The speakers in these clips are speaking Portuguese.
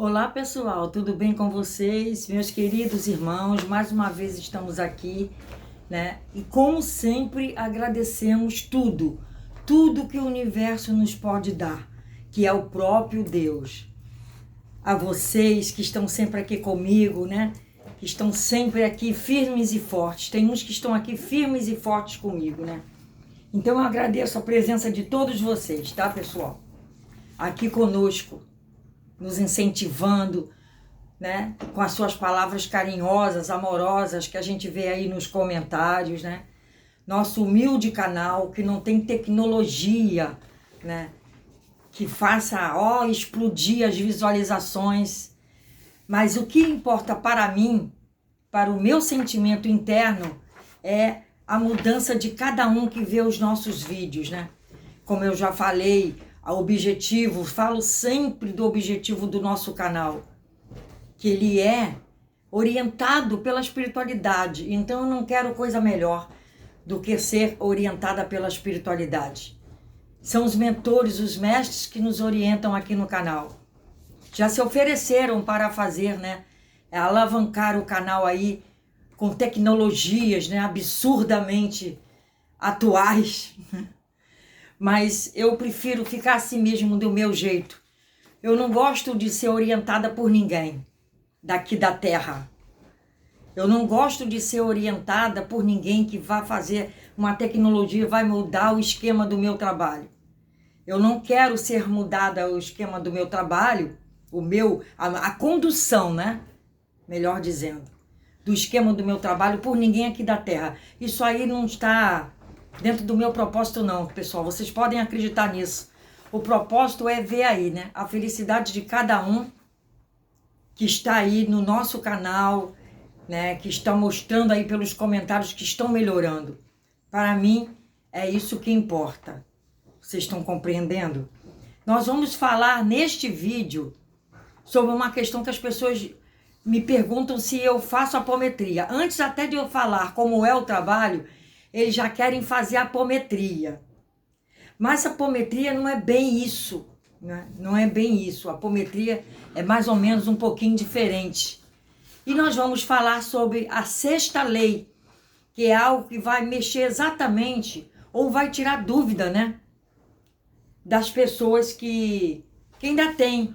Olá pessoal, tudo bem com vocês? Meus queridos irmãos, mais uma vez estamos aqui, né? E como sempre agradecemos tudo que o universo nos pode dar, que é o próprio Deus. A vocês que estão sempre aqui comigo, né? Que estão sempre aqui firmes e fortes. Tem uns que estão aqui firmes e fortes comigo, né? Então eu agradeço a presença de todos vocês, tá, pessoal? Aqui conosco, nos incentivando, né? Com as suas palavras carinhosas, amorosas, que a gente vê aí nos comentários, né? Nosso humilde canal, que não tem tecnologia, né? Que faça, explodir as visualizações. Mas o que importa para mim, para o meu sentimento interno, é a mudança de cada um que vê os nossos vídeos, né? Como eu já falei, falo sempre do objetivo do nosso canal, que ele é orientado pela espiritualidade. Então eu não quero coisa melhor do que ser orientada pela espiritualidade. São os mentores, os mestres que nos orientam aqui no canal. Já se ofereceram para fazer, né? Alavancar o canal aí com tecnologias, né? Absurdamente atuais. Mas eu prefiro ficar assim mesmo do meu jeito. Eu não gosto de ser orientada por ninguém daqui da Terra. Eu não gosto de ser orientada por ninguém que vá fazer uma tecnologia, vai mudar o esquema do meu trabalho. Eu não quero ser mudada o esquema do meu trabalho, a condução, né? Melhor dizendo, do esquema do meu trabalho por ninguém aqui da Terra. Isso aí não está dentro do meu propósito não, pessoal. Vocês podem acreditar nisso. O propósito é ver aí, né? A felicidade de cada um que está aí no nosso canal, né? Que está mostrando aí pelos comentários que estão melhorando. Para mim, é isso que importa. Vocês estão compreendendo? Nós vamos falar neste vídeo sobre uma questão que as pessoas me perguntam se eu faço apometria. Antes até de eu falar como é o trabalho, eles já querem fazer apometria. Mas a apometria não é bem isso, né? Não é bem isso. A apometria é mais ou menos um pouquinho diferente. E nós vamos falar sobre a sexta lei, que é algo que vai mexer exatamente, ou vai tirar dúvida, né? Das pessoas que ainda têm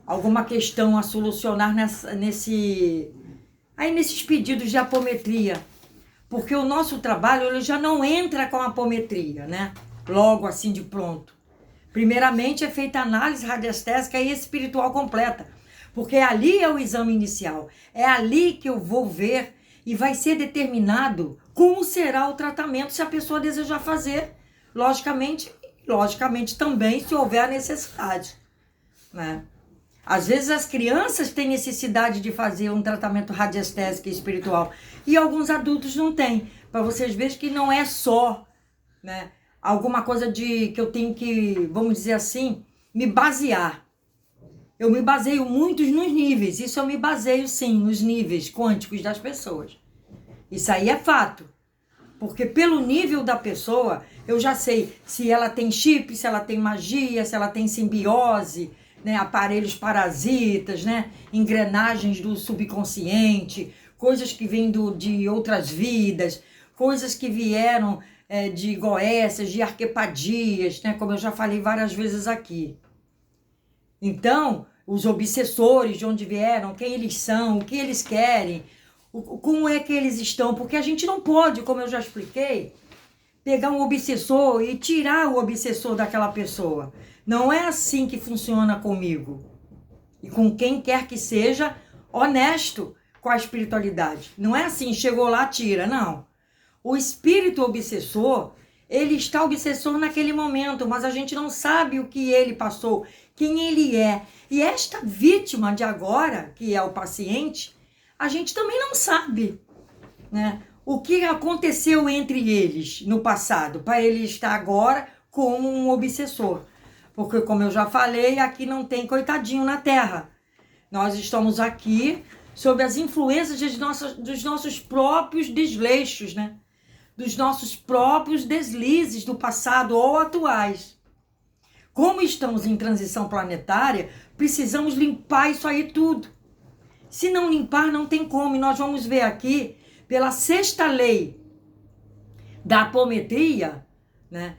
alguma questão a solucionar nesses pedidos de apometria. Porque o nosso trabalho ele já não entra com a apometria, né? Logo assim de pronto. Primeiramente é feita análise radiestésica e espiritual completa. Porque ali é o exame inicial. É ali que eu vou ver e vai ser determinado como será o tratamento se a pessoa desejar fazer. Logicamente também se houver a necessidade, né? Às vezes as crianças têm necessidade de fazer um tratamento radiestésico e espiritual e alguns adultos não têm. Para vocês verem que não é só, né, alguma coisa que eu tenho que, vamos dizer assim, me basear. Eu me baseio muito nos níveis, isso eu me baseio sim, nos níveis quânticos das pessoas. Isso aí é fato. Porque pelo nível da pessoa, eu já sei se ela tem chip, se ela tem magia, se ela tem simbiose, né, aparelhos parasitas, né, engrenagens do subconsciente, coisas que vêm de outras vidas, coisas que vieram de goécias, de arquepadias, né, como eu já falei várias vezes aqui. Então, os obsessores, de onde vieram, quem eles são, o que eles querem, como é que eles estão, porque a gente não pode, como eu já expliquei, pegar um obsessor e tirar o obsessor daquela pessoa. Não é assim que funciona comigo. E com quem quer que seja honesto com a espiritualidade. Não é assim, chegou lá, tira, não. O espírito obsessor, ele está obsessor naquele momento, mas a gente não sabe o que ele passou, quem ele é. E esta vítima de agora, que é o paciente, a gente também não sabe, né? O que aconteceu entre eles no passado, para ele estar agora como um obsessor. Porque, como eu já falei, aqui não tem coitadinho na Terra. Nós estamos aqui sob as influências dos nossos próprios desleixos, né? Dos nossos próprios deslizes do passado ou atuais. Como estamos em transição planetária, precisamos limpar isso aí tudo. Se não limpar, não tem como. E nós vamos ver aqui, pela sexta lei da apometria, né?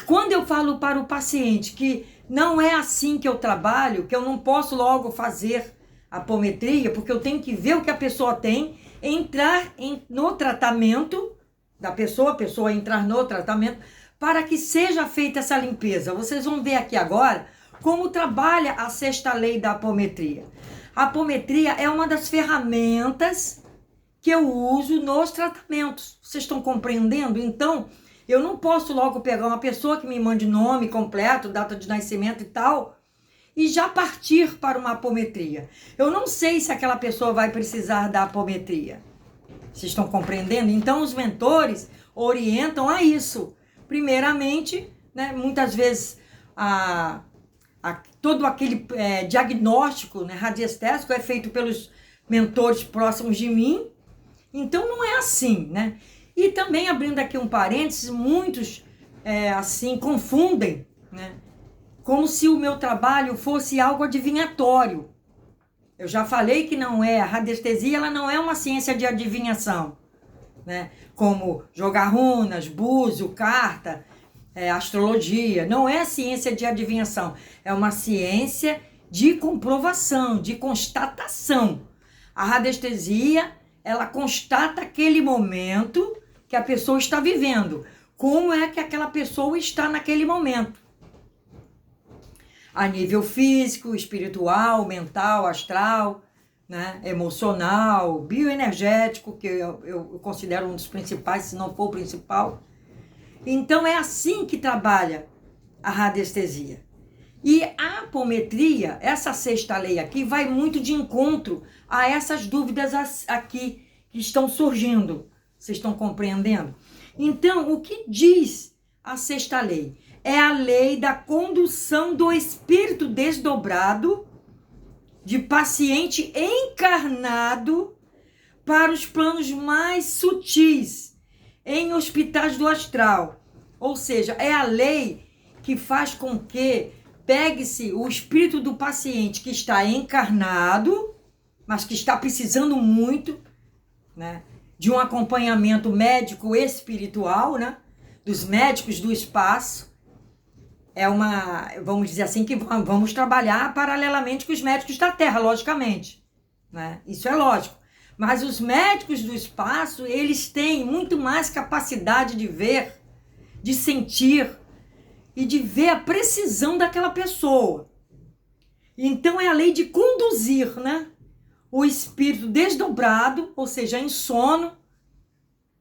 Quando eu falo para o paciente que não é assim que eu trabalho, que eu não posso logo fazer apometria, porque eu tenho que ver o que a pessoa tem, entrar no tratamento da pessoa, a pessoa entrar no tratamento, para que seja feita essa limpeza. Vocês vão ver aqui agora como trabalha a sexta lei da apometria. A apometria é uma das ferramentas que eu uso nos tratamentos. Vocês estão compreendendo? Então, eu não posso logo pegar uma pessoa que me mande nome completo, data de nascimento e tal, e já partir para uma apometria. Eu não sei se aquela pessoa vai precisar da apometria. Vocês estão compreendendo? Então, os mentores orientam a isso. Primeiramente, né, muitas vezes, todo aquele diagnóstico, né, radiestésico é feito pelos mentores próximos de mim. Então, não é assim, né? E também, abrindo aqui um parênteses, muitos, assim, confundem, né? Como se o meu trabalho fosse algo adivinhatório. Eu já falei que não é. A radiestesia, ela não é uma ciência de adivinhação, né? Como jogar runas, búzio, carta, astrologia. Não é ciência de adivinhação. É uma ciência de comprovação, de constatação. A radiestesia, ela constata aquele momento que a pessoa está vivendo. Como é que aquela pessoa está naquele momento. A nível físico, espiritual, mental, astral, né, emocional, bioenergético, que eu considero um dos principais, se não for o principal. Então, é assim que trabalha a radiestesia. E a apometria, essa sexta lei aqui, vai muito de encontro a essas dúvidas aqui que estão surgindo. Vocês estão compreendendo? Então, o que diz a sexta lei? É a lei da condução do espírito desdobrado de paciente encarnado para os planos mais sutis em hospitais do astral. Ou seja, é a lei que faz com que pegue-se o espírito do paciente que está encarnado, mas que está precisando muito, né, de um acompanhamento médico espiritual, né, dos médicos do espaço. Vamos dizer assim, que vamos trabalhar paralelamente com os médicos da Terra, logicamente, né? Isso é lógico. Mas os médicos do espaço, eles têm muito mais capacidade de ver, de sentir e de ver a precisão daquela pessoa. Então, é a lei de conduzir, né, o espírito desdobrado, ou seja, em sono,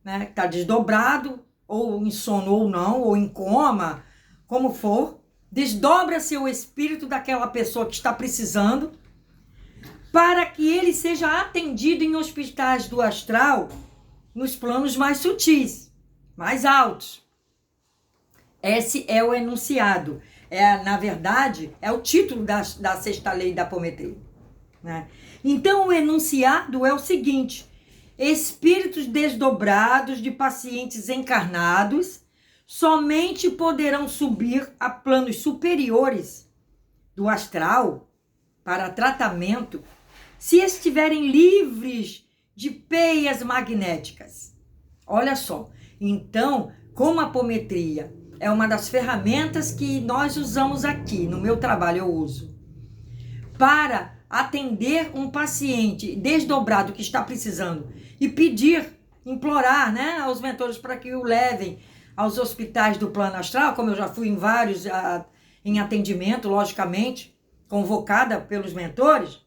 né, está desdobrado, ou em sono ou não, ou em coma, como for, desdobra-se o espírito daquela pessoa que está precisando, para que ele seja atendido em hospitais do astral, nos planos mais sutis, mais altos. Esse é o enunciado. Na verdade, é o título da sexta lei da apometria, né? Então, o enunciado é o seguinte: espíritos desdobrados de pacientes encarnados somente poderão subir a planos superiores do astral para tratamento se estiverem livres de peias magnéticas. Olha só, então, como a apometria é uma das ferramentas que nós usamos aqui, no meu trabalho eu uso, para atender um paciente desdobrado que está precisando e pedir, implorar, né, aos mentores para que o levem aos hospitais do plano astral, como eu já fui em vários em atendimento, logicamente, convocada pelos mentores.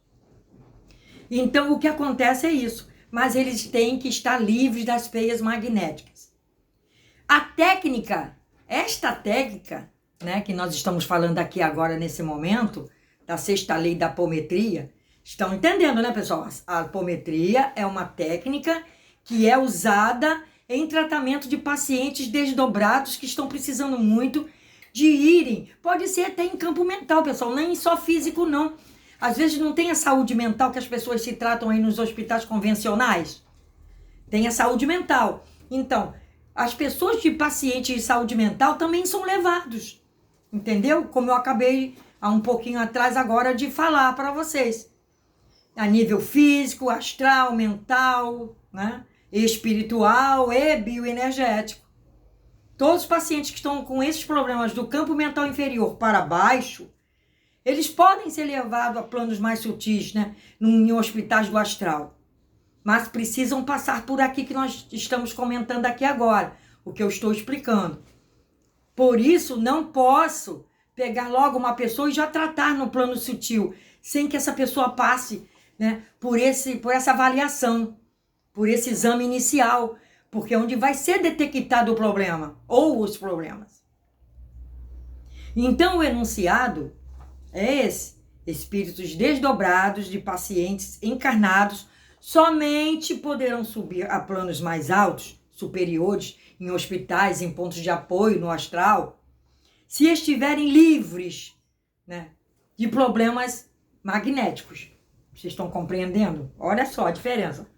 Então, o que acontece é isso, mas eles têm que estar livres das peias magnéticas. Esta técnica, né, que nós estamos falando aqui agora nesse momento, da sexta lei da apometria, estão entendendo, né, pessoal? A apometria é uma técnica que é usada em tratamento de pacientes desdobrados que estão precisando muito de irem. Pode ser até em campo mental, pessoal, nem só físico, não. Às vezes não tem a saúde mental que as pessoas se tratam aí nos hospitais convencionais. Tem a saúde mental. Então, as pessoas de pacientes de saúde mental também são levados entendeu? Como eu acabei há um pouquinho atrás agora de falar para vocês. A nível físico, astral, mental, né? Espiritual e bioenergético. Todos os pacientes que estão com esses problemas do campo mental inferior para baixo, eles podem ser levados a planos mais sutis, né? Em hospitais do astral. Mas precisam passar por aqui que nós estamos comentando aqui agora, o que eu estou explicando. Por isso, não posso pegar logo uma pessoa e já tratar no plano sutil, sem que essa pessoa passe, né, por essa avaliação, por esse exame inicial, porque é onde vai ser detectado o problema, ou os problemas. Então, o enunciado é esse: espíritos desdobrados de pacientes encarnados somente poderão subir a planos mais altos, superiores, em hospitais, em pontos de apoio no astral, se estiverem livres, né, de problemas magnéticos. Vocês estão compreendendo? Olha só a diferença.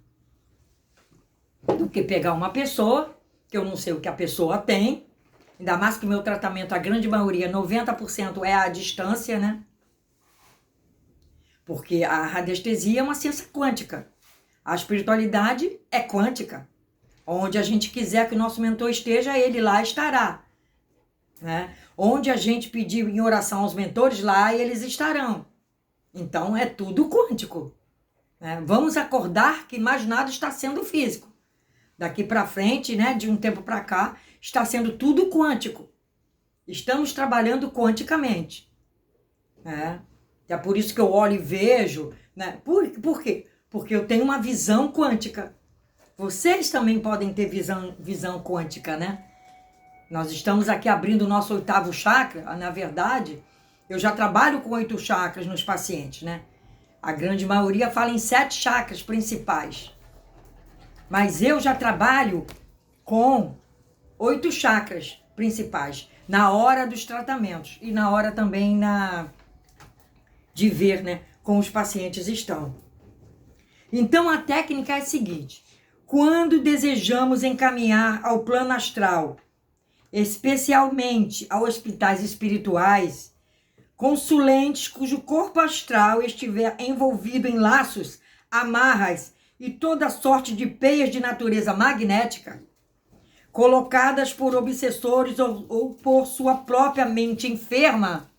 Do que pegar uma pessoa, que eu não sei o que a pessoa tem, ainda mais que o meu tratamento, a grande maioria, 90% é à distância, né? Porque a radiestesia é uma ciência quântica. A espiritualidade é quântica. Onde a gente quiser que o nosso mentor esteja, ele lá estará, né? Onde a gente pedir em oração aos mentores, lá eles estarão. Então, é tudo quântico, né? Vamos acordar que mais nada está sendo físico. Daqui para frente, né, de um tempo para cá, está sendo tudo quântico. Estamos trabalhando quanticamente, né? É por isso que eu olho e vejo, né? Por quê? Porque eu tenho uma visão quântica. Vocês também podem ter visão quântica, né? Nós estamos aqui abrindo o nosso 8º chakra. Na verdade, eu já trabalho com 8 chakras nos pacientes, né? A grande maioria fala em 7 chakras principais. Mas eu já trabalho com 8 chakras principais na hora dos tratamentos e na hora também de ver, né, como os pacientes estão. Então, a técnica é a seguinte: quando desejamos encaminhar ao plano astral, especialmente a hospitais espirituais, consulentes cujo corpo astral estiver envolvido em laços, amarras e toda sorte de peias de natureza magnética, colocadas por obsessores ou por sua própria mente enferma,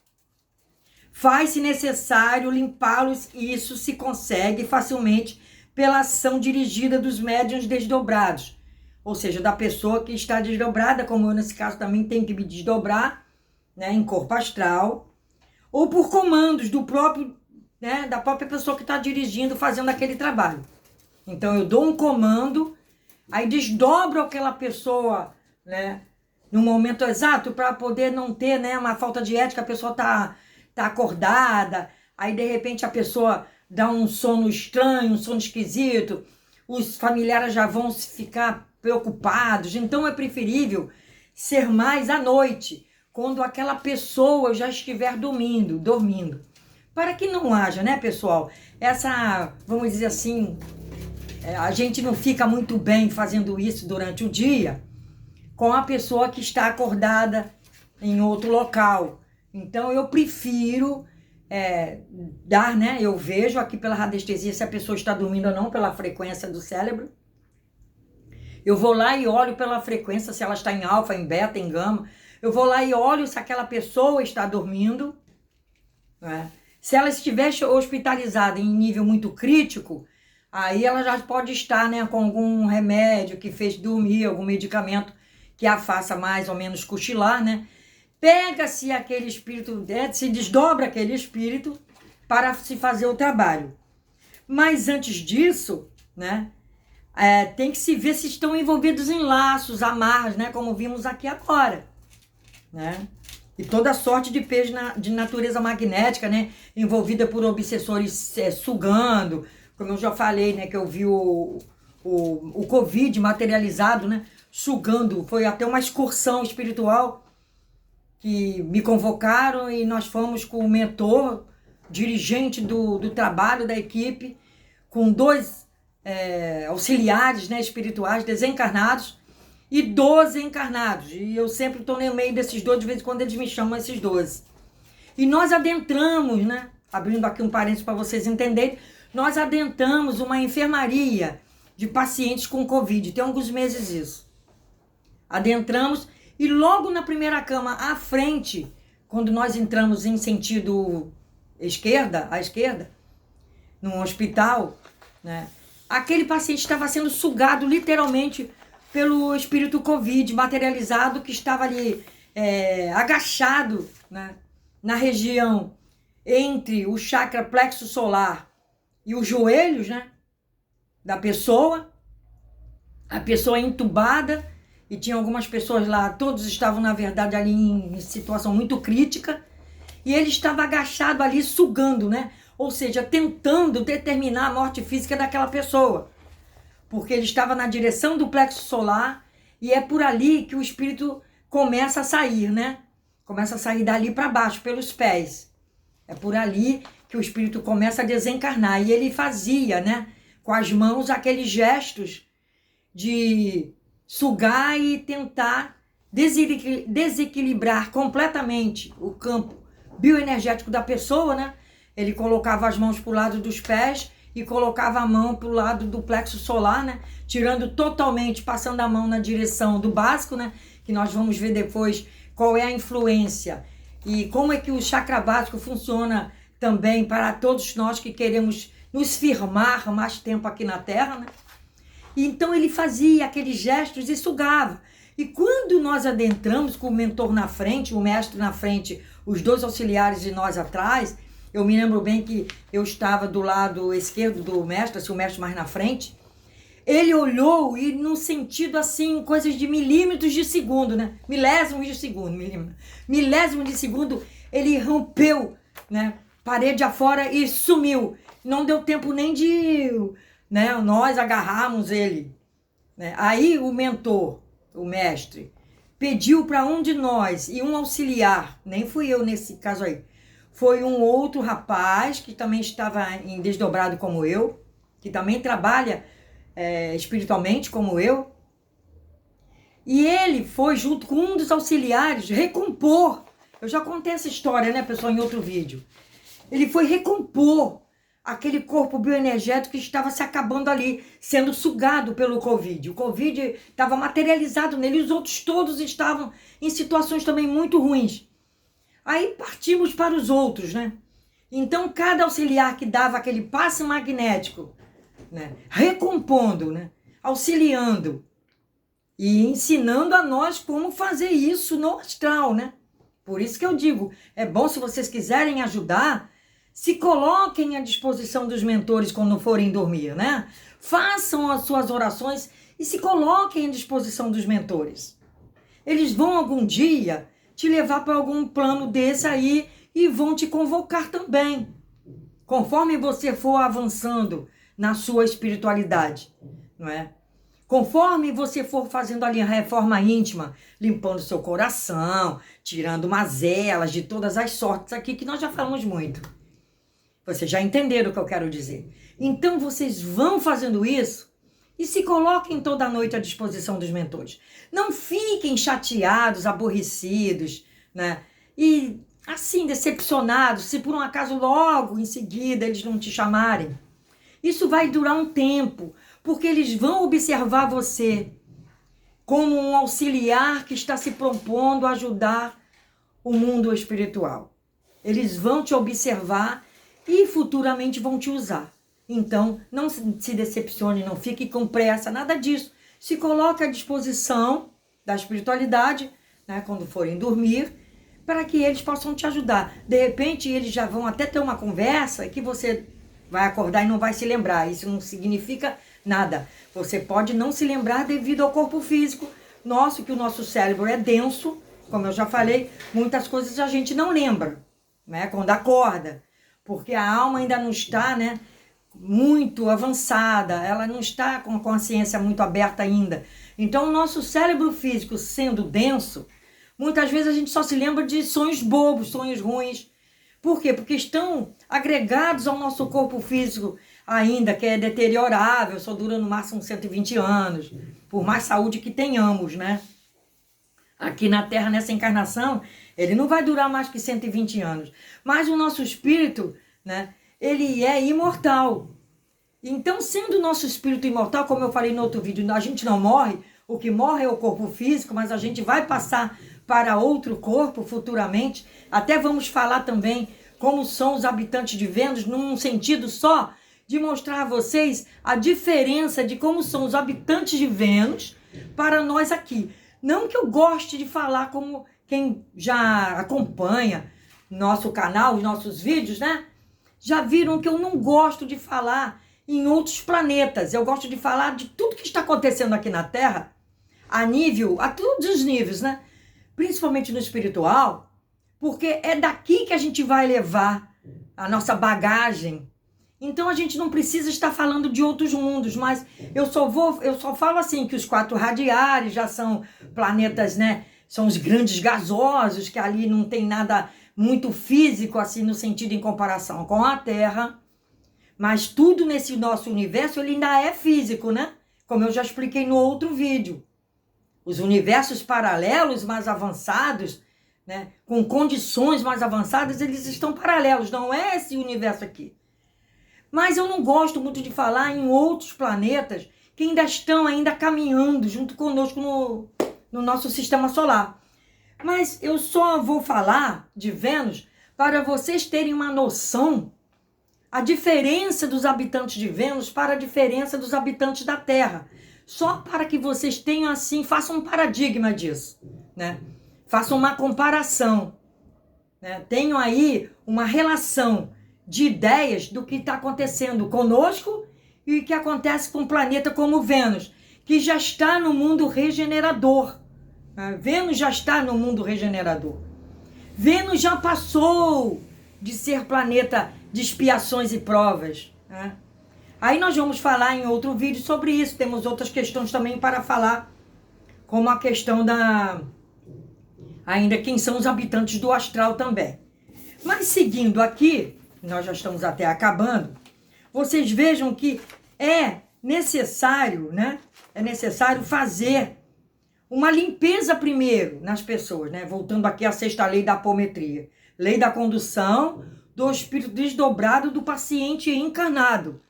faz-se necessário limpá-los, e isso se consegue facilmente pela ação dirigida dos médiuns desdobrados, ou seja, da pessoa que está desdobrada, como eu nesse caso também tenho que me desdobrar, né, em corpo astral, ou por comandos do próprio, né, da própria pessoa que está dirigindo, fazendo aquele trabalho. Então eu dou um comando, aí desdobro aquela pessoa, né, no momento exato, para poder não ter, né, uma falta de ética. A pessoa tá acordada, aí de repente a pessoa dá um sono estranho, um sono esquisito, os familiares já vão ficar preocupados. Então é preferível ser mais à noite, quando aquela pessoa já estiver dormindo, para que não haja, né, pessoal, essa, vamos dizer assim, a gente não fica muito bem fazendo isso durante o dia com a pessoa que está acordada em outro local. Então eu prefiro dar, né? Eu vejo aqui pela radiestesia se a pessoa está dormindo ou não, pela frequência do cérebro. Eu vou lá e olho pela frequência, se ela está em alfa, em beta, em gama. Eu vou lá e olho se aquela pessoa está dormindo, né? Se ela estiver hospitalizada em nível muito crítico, aí ela já pode estar, né, com algum remédio que fez dormir, algum medicamento que a faça mais ou menos cochilar, né? Pega-se aquele espírito, se desdobra aquele espírito para se fazer o trabalho. Mas antes disso, né, tem que se ver se estão envolvidos em laços, amarras, né, como vimos aqui agora, né? E toda sorte de peixe de natureza magnética, né, envolvida por obsessores sugando, como eu já falei, né, que eu vi o Covid materializado, né, sugando. Foi até uma excursão espiritual que me convocaram e nós fomos com o mentor, dirigente do trabalho da equipe, com 2 auxiliares, né, espirituais desencarnados, e 12 encarnados. E eu sempre estou no meio desses 12, de vez em quando eles me chamam esses 12. E nós adentramos, né? Abrindo aqui um parênteses para vocês entenderem, nós adentramos uma enfermaria de pacientes com Covid. Tem alguns meses isso. Adentramos e logo na primeira cama, à frente, quando nós entramos em sentido à esquerda, num hospital, né? Aquele paciente estava sendo sugado literalmente pelo espírito Covid materializado que estava ali agachado, né? Na região entre o chakra plexo solar e os joelhos, né? Da pessoa. A pessoa entubada, e tinha algumas pessoas lá, todos estavam na verdade ali em situação muito crítica, e ele estava agachado ali sugando, né? Ou seja, tentando determinar a morte física daquela pessoa, porque ele estava na direção do plexo solar, e é por ali que o espírito começa a sair, né? Começa a sair dali para baixo, pelos pés. É por ali que o espírito começa a desencarnar, e ele fazia, né? Com as mãos aqueles gestos de sugar e tentar desequilibrar completamente o campo bioenergético da pessoa, né? Ele colocava as mãos para o lado dos pés e colocava a mão para o lado do plexo solar, né? Tirando totalmente, passando a mão na direção do básico, né? Que nós vamos ver depois qual é a influência e como é que o chakra básico funciona também para todos nós que queremos nos firmar mais tempo aqui na Terra, né? E então ele fazia aqueles gestos e sugava. E quando nós adentramos com o mentor na frente, o mestre na frente, os 2 auxiliares de nós atrás, eu me lembro bem que eu estava do lado esquerdo do mestre, assim, o mestre mais na frente, ele olhou e no sentido assim, coisas de milímetros de segundo, né? Milésimos de segundo, milésimo de segundo, ele rompeu, né? Parede afora e sumiu. Não deu tempo nem de, né, nós agarrarmos ele, né? Aí o mentor, o mestre, pediu para um de nós e um auxiliar, nem fui eu nesse caso aí, foi um outro rapaz que também estava em desdobrado como eu, que também trabalha espiritualmente como eu, e ele foi junto com um dos auxiliares recompor. Eu já contei essa história, né, pessoal, em outro vídeo. Ele foi recompor aquele corpo bioenergético que estava se acabando ali, sendo sugado pelo Covid. O Covid estava materializado nele, e os outros todos estavam em situações também muito ruins. Aí partimos para os outros, né? Então, cada auxiliar que dava aquele passe magnético, né, recompondo, né, auxiliando e ensinando a nós como fazer isso no astral, né? Por isso que eu digo, é bom, se vocês quiserem ajudar, se coloquem à disposição dos mentores quando forem dormir, né? Façam as suas orações e se coloquem à disposição dos mentores. Eles vão algum dia te levar para algum plano desse aí e vão te convocar também, conforme você for avançando na sua espiritualidade, não é? Conforme você for fazendo ali a reforma íntima, limpando seu coração, tirando mazelas de todas as sortes aqui, que nós já falamos muito. Vocês já entenderam o que eu quero dizer. Então vocês vão fazendo isso e se coloquem toda noite à disposição dos mentores. Não fiquem chateados, aborrecidos, né? E assim, decepcionados, se por um acaso logo em seguida eles não te chamarem. Isso vai durar um tempo, porque eles vão observar você como um auxiliar que está se propondo a ajudar o mundo espiritual. Eles vão te observar e futuramente vão te usar. Então, não se decepcione, não fique com pressa, nada disso. Se coloque à disposição da espiritualidade, né, quando forem dormir, para que eles possam te ajudar. De repente, eles já vão até ter uma conversa que você vai acordar e não vai se lembrar. Isso não significa nada. Você pode não se lembrar devido ao corpo físico nosso, que o nosso cérebro é denso, como eu já falei, muitas coisas a gente não lembra, né, quando acorda, porque a alma ainda não está, né, muito avançada, ela não está com a consciência muito aberta ainda. Então, o nosso cérebro físico sendo denso, muitas vezes a gente só se lembra de sonhos bobos, sonhos ruins, Por quê? Porque estão agregados ao nosso corpo físico ainda, que é deteriorável, só dura no máximo 120 anos, por mais saúde que tenhamos, né? Aqui na Terra, nessa encarnação, ele não vai durar mais que 120 anos. Mas o nosso espírito, né, ele é imortal. Então, sendo o nosso espírito imortal, como eu falei no outro vídeo, a gente não morre, o que morre é o corpo físico, mas a gente vai passar para outro corpo futuramente. Até vamos falar também como são os habitantes de Vênus, num sentido só de mostrar a vocês a diferença de como são os habitantes de Vênus para nós aqui. Não que eu goste de falar como quem já acompanha nosso canal, os nossos vídeos, né? Já viram que eu não gosto de falar em outros planetas. Eu gosto de falar de tudo que está acontecendo aqui na Terra, a todos os níveis, né? Principalmente no espiritual, porque é daqui que a gente vai levar a nossa bagagem. Então a gente não precisa estar falando de outros mundos, mas eu só falo assim que os 4 radiares já são planetas, né? São os grandes gasosos, que ali não tem nada muito físico assim no sentido em comparação com a Terra. Mas tudo nesse nosso universo ele ainda é físico, né? Como eu já expliquei no outro vídeo. Os universos paralelos mais avançados, né? Com condições mais avançadas, eles estão paralelos, não é esse universo aqui. Mas eu não gosto muito de falar em outros planetas que ainda estão caminhando junto conosco no nosso sistema solar. Mas eu só vou falar de Vênus para vocês terem uma noção a diferença dos habitantes de Vênus para a diferença dos habitantes da Terra. Só para que vocês tenham assim, façam um paradigma disso, né? Façam uma comparação, né? Tenham aí uma relação de ideias do que está acontecendo conosco e o que acontece com um planeta como Vênus, que já está no mundo regenerador. Vênus já está no mundo regenerador. Vênus já passou de ser planeta de expiações e provas. Né? Aí nós vamos falar em outro vídeo sobre isso. Temos outras questões também para falar, como a questão ainda quem são os habitantes do astral também. Mas seguindo aqui, nós já estamos até acabando, vocês vejam que é necessário, né? É necessário fazer uma limpeza primeiro nas pessoas, né? Voltando aqui à 6ª lei da apometria. Lei da condução do espírito desdobrado do paciente encarnado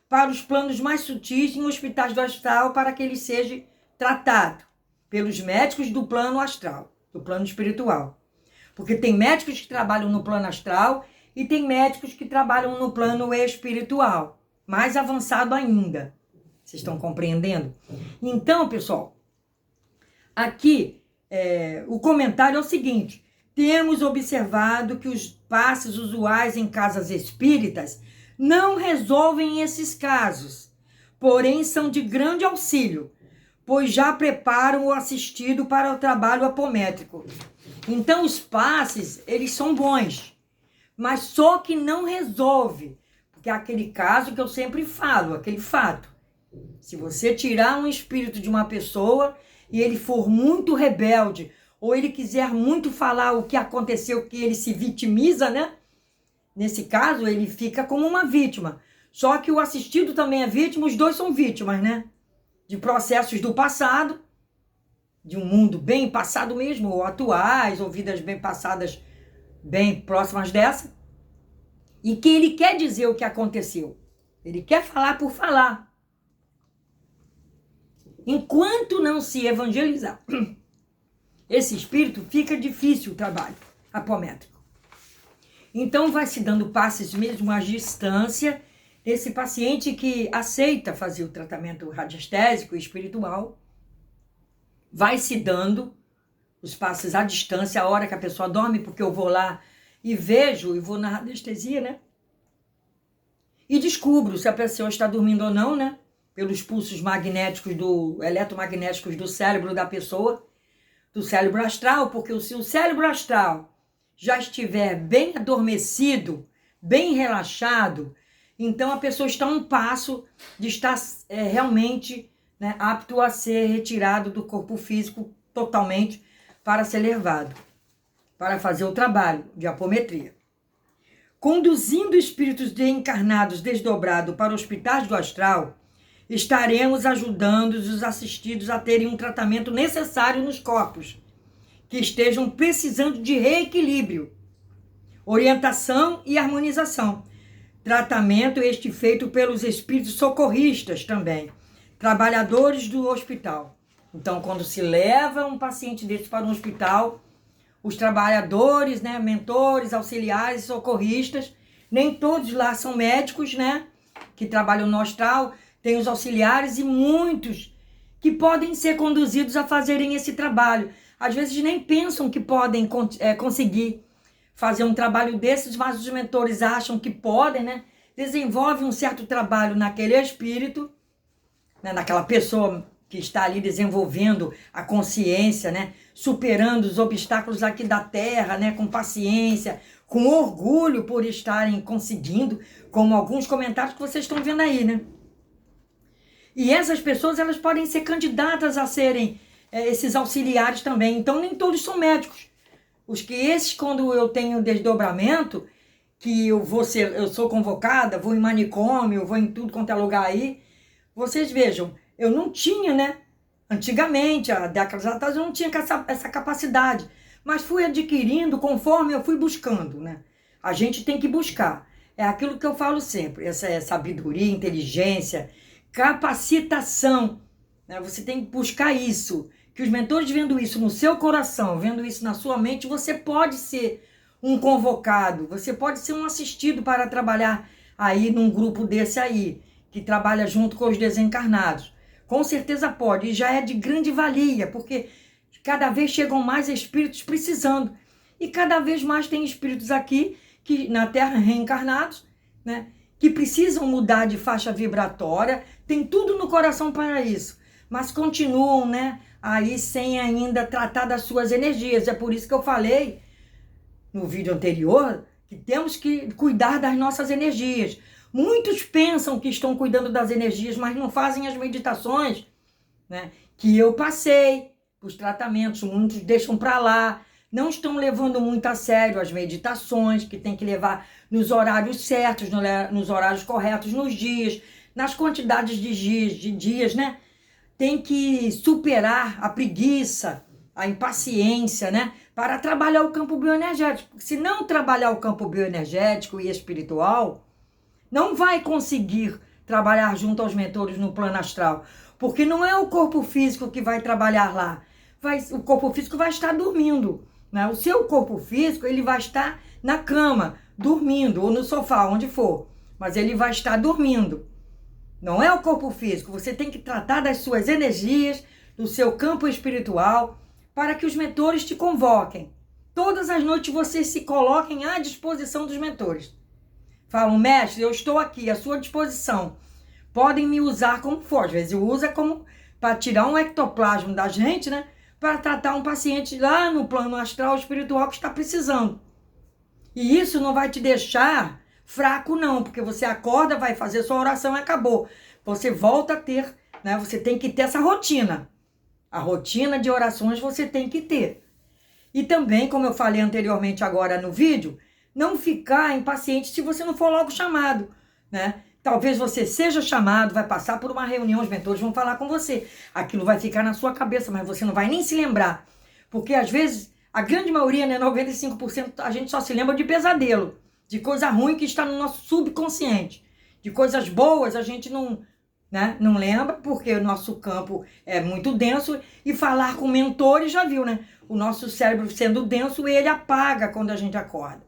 para os planos mais sutis em hospitais do astral para que ele seja tratado pelos médicos do plano astral, do plano espiritual. Porque tem médicos que trabalham no plano astral e tem médicos que trabalham no plano espiritual, mais avançado ainda. Vocês estão compreendendo? Então, pessoal, aqui o comentário é o seguinte: temos observado que os passes usuais em casas espíritas não resolvem esses casos, porém são de grande auxílio, pois já preparam o assistido para o trabalho apométrico. Então, os passes, eles são bons, mas só que não resolve, porque é aquele caso que eu sempre falo, aquele fato. Se você tirar um espírito de uma pessoa e ele for muito rebelde, ou ele quiser muito falar o que aconteceu, que ele se vitimiza, né? Nesse caso, ele fica como uma vítima. Só que o assistido também é vítima, os dois são vítimas, né? De processos do passado, de um mundo bem passado mesmo, ou atuais, ou vidas bem passadas, bem próximas dessa, e que ele quer dizer o que aconteceu. Ele quer falar por falar. Enquanto não se evangelizar esse espírito, fica difícil o trabalho apométrico. Então vai se dando passes mesmo à distância, esse paciente que aceita fazer o tratamento radiestésico e espiritual, vai se dando os passos à distância, a hora que a pessoa dorme, porque eu vou lá e vejo, e vou na radiestesia, né? E descubro se a pessoa está dormindo ou não, né? Pelos pulsos magnéticos, eletromagnéticos do cérebro da pessoa, do cérebro astral, porque se o cérebro astral já estiver bem adormecido, bem relaxado, então a pessoa está a um passo de estar realmente, né, apto a ser retirado do corpo físico totalmente para ser levado, para fazer o trabalho de apometria. conduzindo espíritos encarnados desdobrados para hospitais do astral, estaremos ajudando os assistidos a terem um tratamento necessário nos corpos, que estejam precisando de reequilíbrio, orientação e harmonização. Tratamento este feito pelos espíritos socorristas também, trabalhadores do hospital. Então, quando se leva um paciente desse para um hospital, os trabalhadores, né, mentores, auxiliares, socorristas, nem todos lá são médicos, né, que trabalham no astral, tem os auxiliares e muitos que podem ser conduzidos a fazerem esse trabalho. Às vezes nem pensam que podem conseguir fazer um trabalho desses, mas os mentores acham que podem, né? Desenvolvem um certo trabalho naquele espírito, né? Naquela pessoa que está ali desenvolvendo a consciência, né? Superando os obstáculos aqui da Terra, né? Com paciência, com orgulho por estarem conseguindo, como alguns comentários que vocês estão vendo aí, né? E essas pessoas, elas podem ser candidatas a serem esses auxiliares também. Então, nem todos são médicos. Quando eu tenho desdobramento, que eu sou convocada, vou em manicômio, vou em tudo quanto é lugar aí, vocês vejam, eu não tinha, né? Antigamente, há décadas atrás, eu não tinha essa capacidade. Mas fui adquirindo conforme eu fui buscando, né? A gente tem que buscar. É aquilo que eu falo sempre, essa sabedoria, inteligência, capacitação, né? Você tem que buscar isso, que os mentores vendo isso no seu coração, vendo isso na sua mente, você pode ser um convocado, você pode ser um assistido para trabalhar aí num grupo desse aí, que trabalha junto com os desencarnados. Com certeza pode, e já é de grande valia, porque cada vez chegam mais espíritos precisando, e cada vez mais tem espíritos aqui, que na Terra reencarnados, né? Que precisam mudar de faixa vibratória, tem tudo no coração para isso, mas continuam, né, aí sem ainda tratar das suas energias. É por isso que eu falei no vídeo anterior que temos que cuidar das nossas energias. Muitos pensam que estão cuidando das energias, mas não fazem as meditações, né, que eu passei, os tratamentos, muitos deixam para lá, não estão levando muito a sério as meditações, que tem que levar nos horários certos, nos horários corretos, nos dias, nas quantidades de dias, né? Tem que superar a preguiça, a impaciência, né? Para trabalhar o campo bioenergético. Se não trabalhar o campo bioenergético e espiritual, não vai conseguir trabalhar junto aos mentores no plano astral. Porque não é o corpo físico que vai trabalhar lá. O corpo físico vai estar dormindo, né? O seu corpo físico, ele vai estar na cama, dormindo, ou no sofá, onde for. Mas ele vai estar dormindo. Não é o corpo físico. Você tem que tratar das suas energias, do seu campo espiritual, para que os mentores te convoquem. Todas as noites vocês se coloquem à disposição dos mentores. Falam, mestre, eu estou aqui à sua disposição. Podem me usar como for. Às vezes usa como para tirar um ectoplasma da gente, né? Para tratar um paciente lá no plano astral espiritual que está precisando. E isso não vai te deixar fraco, não, porque você acorda, vai fazer sua oração e acabou. Você volta a ter, né? Você tem que ter essa rotina. A rotina de orações você tem que ter. E também, como eu falei anteriormente agora no vídeo, não ficar impaciente se você não for logo chamado, né? Talvez você seja chamado, vai passar por uma reunião, os mentores vão falar com você. Aquilo vai ficar na sua cabeça, mas você não vai nem se lembrar. Porque às vezes, a grande maioria, né, 95%, a gente só se lembra de pesadelo, de coisa ruim que está no nosso subconsciente. De coisas boas a gente não, né, não lembra, porque o nosso campo é muito denso. E falar com mentores, já viu, né? O nosso cérebro sendo denso, ele apaga quando a gente acorda.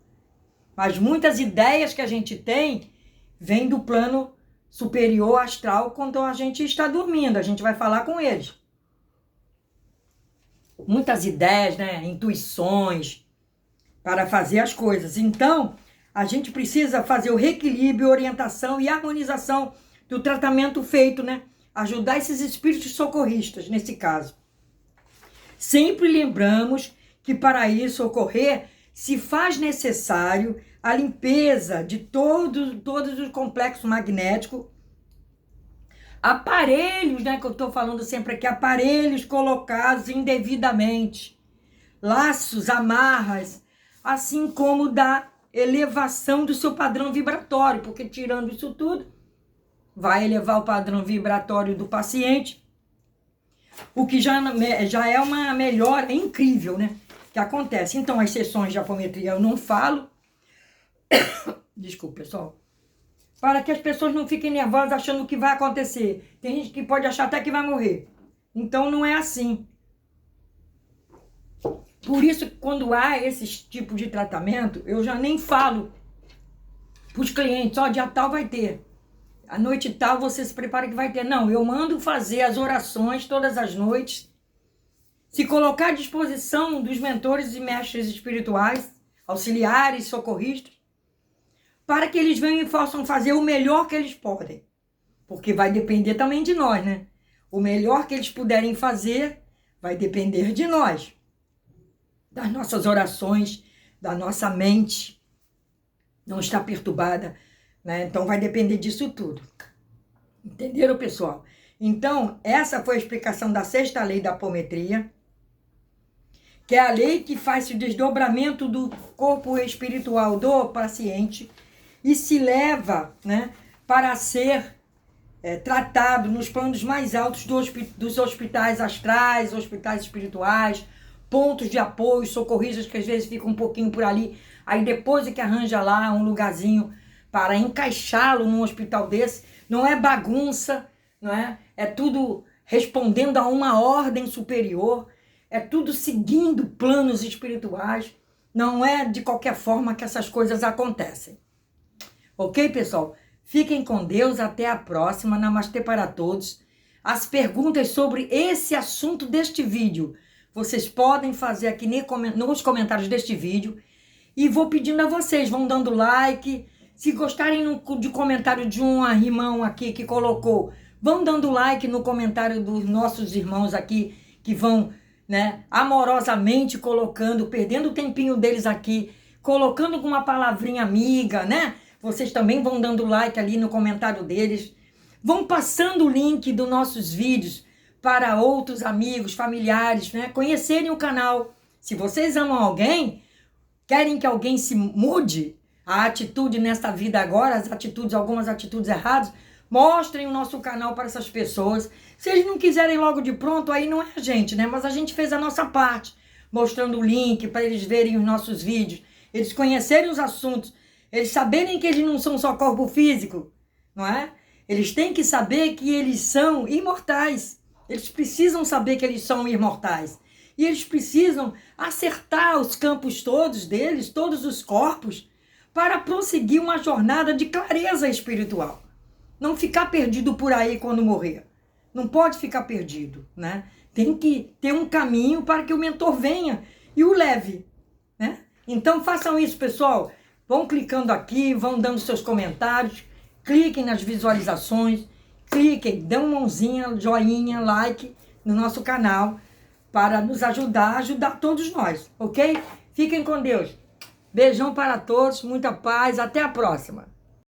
Mas muitas ideias que a gente tem vêm do plano superior astral quando a gente está dormindo. A gente vai falar com eles. Muitas ideias, né? Intuições para fazer as coisas. Então, a gente precisa fazer o reequilíbrio, orientação e harmonização do tratamento feito, né? Ajudar esses espíritos socorristas, nesse caso. Sempre lembramos que para isso ocorrer, se faz necessário a limpeza de todos os complexos magnéticos, aparelhos, né, que eu estou falando sempre aqui, aparelhos colocados indevidamente, laços, amarras, assim como da elevação do seu padrão vibratório, porque tirando isso tudo, vai elevar o padrão vibratório do paciente, o que já é uma melhora incrível, né? Que acontece. Então, as sessões de apometria eu não falo. Desculpa, pessoal. Para que as pessoas não fiquem nervosas achando o que vai acontecer. Tem gente que pode achar até que vai morrer. Então, não é assim. Por isso, quando há esse tipo de tratamento, eu já nem falo para os clientes, ó, dia tal vai ter. A noite tal você se prepara que vai ter. Não, eu mando fazer as orações todas as noites, se colocar à disposição dos mentores e mestres espirituais, auxiliares, socorristas, para que eles venham e possam fazer o melhor que eles podem. Porque vai depender também de nós, né? O melhor que eles puderem fazer vai depender de nós. Das nossas orações, da nossa mente não está perturbada, né? Então vai depender disso tudo. Entenderam, pessoal? Então, essa foi a explicação da 6ª lei da apometria, que é a lei que faz o desdobramento do corpo espiritual do paciente e se leva, né, para ser tratado nos planos mais altos dos hospitais astrais, hospitais espirituais, pontos de apoio, socorristas que às vezes ficam um pouquinho por ali, aí depois é que arranja lá um lugarzinho para encaixá-lo num hospital desse. Não é bagunça, não é? É tudo respondendo a uma ordem superior, é tudo seguindo planos espirituais. Não é de qualquer forma que essas coisas acontecem. Ok, pessoal? Fiquem com Deus, até a próxima. Namastê para todos. As perguntas sobre esse assunto deste vídeo, vocês podem fazer aqui nos comentários deste vídeo. E vou pedindo a vocês, vão dando like. Se gostarem de comentário de um irmão aqui que colocou, vão dando like no comentário dos nossos irmãos aqui, que vão, né, amorosamente colocando, perdendo o tempinho deles aqui, colocando com uma palavrinha amiga, né? Vocês também vão dando like ali no comentário deles. Vão passando o link dos nossos vídeos para outros amigos, familiares, né? Conhecerem o canal. Se vocês amam alguém, querem que alguém se mude a atitude nesta vida agora, algumas atitudes erradas, mostrem o nosso canal para essas pessoas. Se eles não quiserem logo de pronto, aí não é a gente, né? Mas a gente fez a nossa parte, mostrando o link para eles verem os nossos vídeos, eles conhecerem os assuntos, eles saberem que eles não são só corpo físico, não é? Eles têm que saber que eles são imortais. Eles precisam saber que eles são imortais. E eles precisam acertar os campos todos deles, todos os corpos, para prosseguir uma jornada de clareza espiritual. Não ficar perdido por aí quando morrer. Não pode ficar perdido, né? Tem que ter um caminho para que o mentor venha e o leve, né? Então façam isso, pessoal. Vão clicando aqui, vão dando seus comentários, cliquem nas visualizações, cliquem, dão mãozinha, joinha, like no nosso canal para nos ajudar todos nós, ok? Fiquem com Deus. Beijão para todos, muita paz, até a próxima.